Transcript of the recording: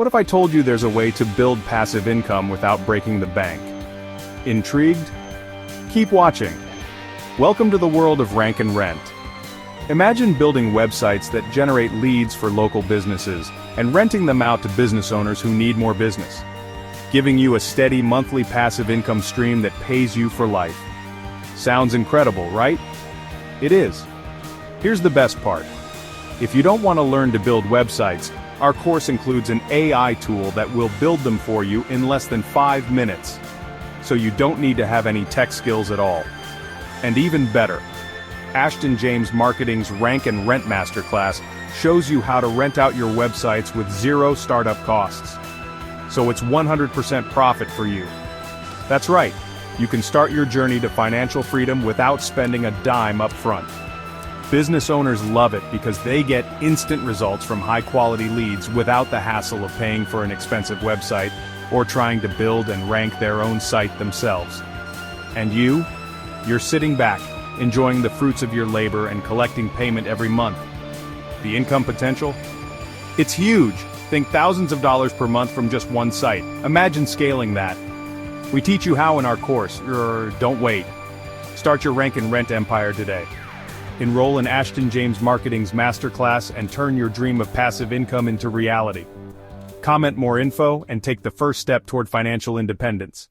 What if I told you there's a way to build passive income without breaking the bank? Intrigued? Keep watching. Welcome to the world of rank and rent. Imagine building websites that generate leads for local businesses and renting them out to business owners who need more business, giving you a steady monthly passive income stream that pays you for life. Sounds incredible, right? It is. Here's the best part. If you don't want to learn to build websites, our course includes an AI tool that will build them for you in less than 5 minutes. So you don't need to have any tech skills at all. And even better, Ashton James Marketing's Rank and Rent Masterclass shows you how to rent out your websites with zero startup costs. So it's 100% profit for you. That's right, you can start your journey to financial freedom without spending a dime up front. Business owners love it because they get instant results from high-quality leads without the hassle of paying for an expensive website or trying to build and rank their own site themselves. And you're sitting back, enjoying the fruits of your labor and collecting payment every month. The income potential? It's huge! Think thousands of dollars per month from just one site. Imagine scaling that. We teach you how in our course. Don't wait. Start your rank and rent empire today. Enroll in Ashton James Marketing's Masterclass and turn your dream of passive income into reality. Comment more info and take the first step toward financial independence.